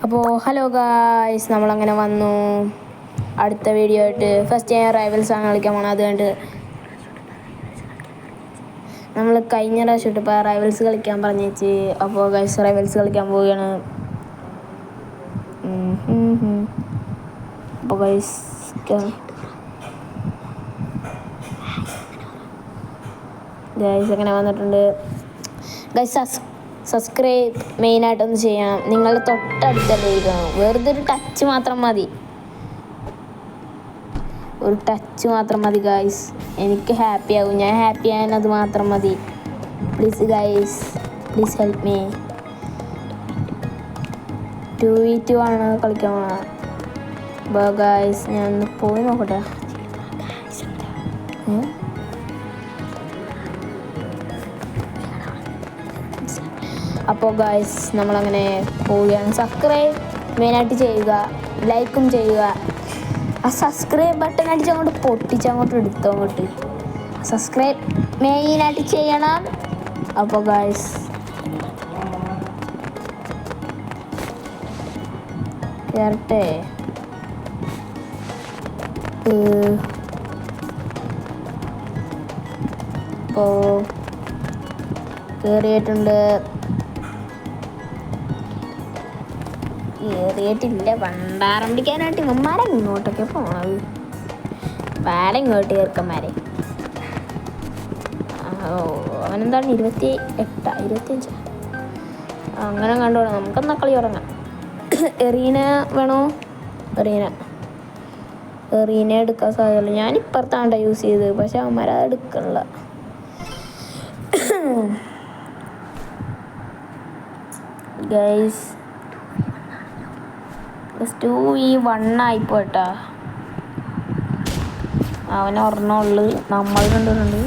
അപ്പോൾ hello guys, നമ്മളങ്ങനെ വന്നു അടുത്ത വീഡിയോ ആയിട്ട്. ഫസ്റ്റ് ഞാൻ റൈവൽസാണ് കളിക്കാൻ പോകണം. അത് കണ്ട് നമ്മൾ കഴിഞ്ഞ പ്രാവശ്യം ഇട്ട് ഇപ്പോൾ റൈവൽസ് കളിക്കാൻ പറഞ്ഞു വെച്ച്. അപ്പോൾ ഗൈസ് റൈവൽസ് കളിക്കാൻ പോവുകയാണ്. അപ്പോൾ ഗൈസ് അങ്ങനെ വന്നിട്ടുണ്ട്. ഗൈസ് സബ്സ്ക്രൈബ് മെയിനായിട്ടൊന്ന് ചെയ്യണം. നിങ്ങൾ തൊട്ടടുത്തല്ലേ ഇരിക്കണം. വെറുതെ ഒരു ടച്ച് മാത്രം മതി, ഒരു ടച്ച് മാത്രം മതി ഗൈസ്. എനിക്ക് ഹാപ്പി ആകും, ഞാൻ ഹാപ്പി ആയാൽ അത് മാത്രം മതി. Please guys, please help me. 2v2 ആണ് കളിക്കാൻ പോകണം. ഗൈസ് ഞാൻ ഒന്ന് പോയി നോക്കട്ടെ. അപ്പോൾ ഗൈസ് നമ്മളങ്ങനെ പോവുകയാണ്. സബ്സ്ക്രൈബ് മെയിനായിട്ട് ചെയ്യുക, ലൈക്കും ചെയ്യുക. ആ സബ്സ്ക്രൈബ് ബട്ടൺ അടിച്ചങ്ങോട്ട് പൊട്ടിച്ചങ്ങോട്ട് എടുത്തങ്ങോട്ട് സബ്സ്ക്രൈബ് മെയിനായിട്ട് ചെയ്യണം. അപ്പോൾ ഗൈസ് കേറട്ടെ. അപ്പോൾ കയറിയിട്ടുണ്ട്. കയറിയിട്ടില്ല. പണ്ടാരം പിടിക്കാനായിട്ട് ഇവന്മാരെ ഇങ്ങോട്ടൊക്കെ പോണത്. വേറെ ഇങ്ങോട്ട് ചെറുക്കന്മാരെ. അവനെന്താണ് 25 അങ്ങനെ കണ്ടോളാം. നമുക്കെന്നാ കളി തുടങ്ങാം. എറീന വേണോ? എറീന എടുക്കാൻ സാധ്യതയുള്ളൂ. ഞാൻ ഇപ്പുറത്താണ്ട യൂസ് ചെയ്തത്, പക്ഷെ അവന്മാരത് എടുക്കണില്ല. ഗൈസ് 2v1 ആയിപ്പോട്ടാ. അവൻ ഒരെണ്ണമുള്ളു, നമ്മൾ കണ്ടിട്ടുണ്ട്.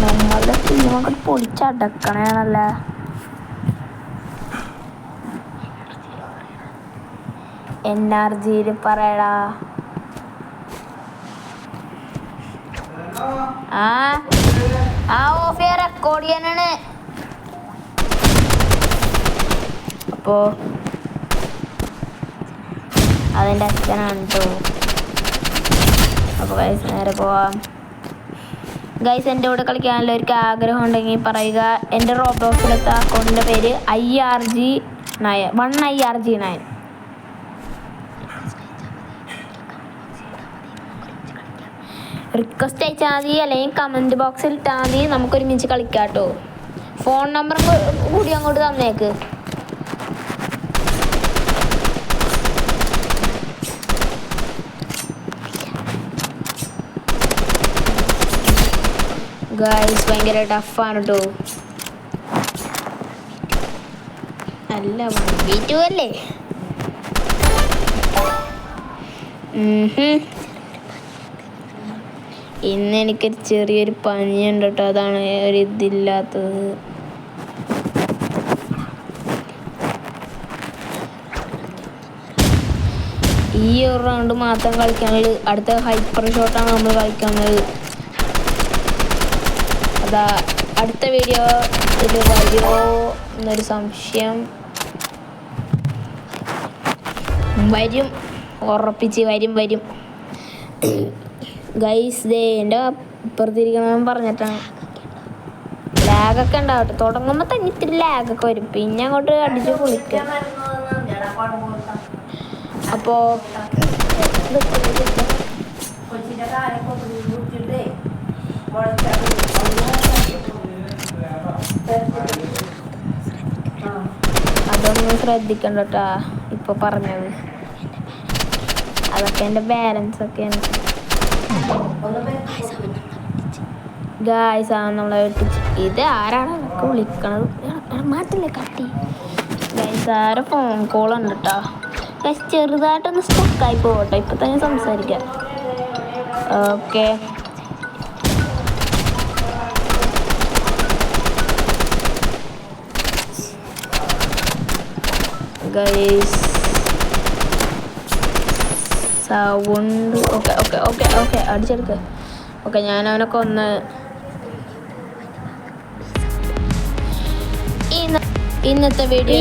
നമ്മളുടെ ടീമൊക്കെ പൊളിച്ചടക്കണേണല്ല. NRGയിൽ പറയടാ. ഓഫ് ചെയ്യാൻ റെക്കോർഡ് ചെയ്യാനാണ്. അപ്പോൾ അതിൻ്റെ അച്ഛനാണ് കേട്ടോ. അപ്പോൾ ഗൈസ് നേരെ പോവാം. ഗൈസ് എൻ്റെ കൂടെ കളിക്കാനുള്ള ഒരു ആഗ്രഹം ഉണ്ടെങ്കിൽ പറയുക. എൻ്റെ റോബ്ലോക്സിലത്തെ അക്കൗണ്ടിൻ്റെ പേര് IRG9. റിക്വസ്റ്റ് അയച്ചാൽ മതി, അല്ലെങ്കിൽ കമൻറ്റ് ബോക്സിൽ ഇട്ടാൽ മതി. നമുക്കൊരുമിച്ച് കളിക്കാം കേട്ടോ. ഫോൺ നമ്പർ കൂടി അങ്ങോട്ട് തന്നേക്ക്. ഗൈസ് ഭയങ്കര ടഫാണ് കേട്ടോ. അല്ല 1v2 അല്ലേ. ഇന്ന് എനിക്കൊരു ചെറിയൊരു പനിയുണ്ട് കേട്ടോ, അതാണ് ഒരു ഇതില്ലാത്തത്. ഈ ഒരു റൗണ്ട് മാത്രം കളിക്കാനുള്ളത്. അടുത്ത ഹൈപ്പർ ഷോട്ടാണ് നമ്മൾ കളിക്കുന്നത്. അതാ അടുത്ത വീഡിയോ ഇത് വരുമോ എന്നൊരു സംശയം. വരും, ഉറപ്പിച്ച് വരും. ഗൈസ് ദേ എൻ്റെ ഇപ്പുറത്തിരിക്കണമെന്ന് പറഞ്ഞിട്ടാണ്. ലാഗൊക്കെ ഉണ്ടാവട്ടെ. തുടങ്ങുമ്പോൾ തന്നെ ഇത്തിരി ലാഗൊക്കെ വരും, പിന്നെ അങ്ങോട്ട് അടിച്ച് പൊളിക്കാം. അപ്പോൾ അതൊന്നും ശ്രദ്ധിക്കണ്ട കേട്ടാ ഇപ്പോൾ പറഞ്ഞത്. അതൊക്കെ എൻ്റെ ബാലൻസ് ഒക്കെയാണ്. ഗായ്സ് നമ്മളെ വെട്ടിച്ച്. ഇത് ആരാണ് എനിക്ക് വിളിക്കണത്? മാറ്റില്ലേ കട്ടി. ഗായ്സ് ആരെ ഫോൺ കോളുണ്ട് കേട്ടോ. ഗായ്സ് ചെറുതായിട്ടൊന്ന് സ്റ്റക്കായി പോകട്ടെ. ഇപ്പം തന്നെ സംസാരിക്കാം. ഓക്കെ ഗൈസ് സൗണ്ട് ഓക്കെ അടിച്ചെടുക്ക. ഓക്കെ ഞാൻ അവനെ കൊന്ന്. ഇന്നത്തെ വീഡിയോ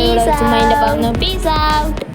പീസ് ഔട്ട്.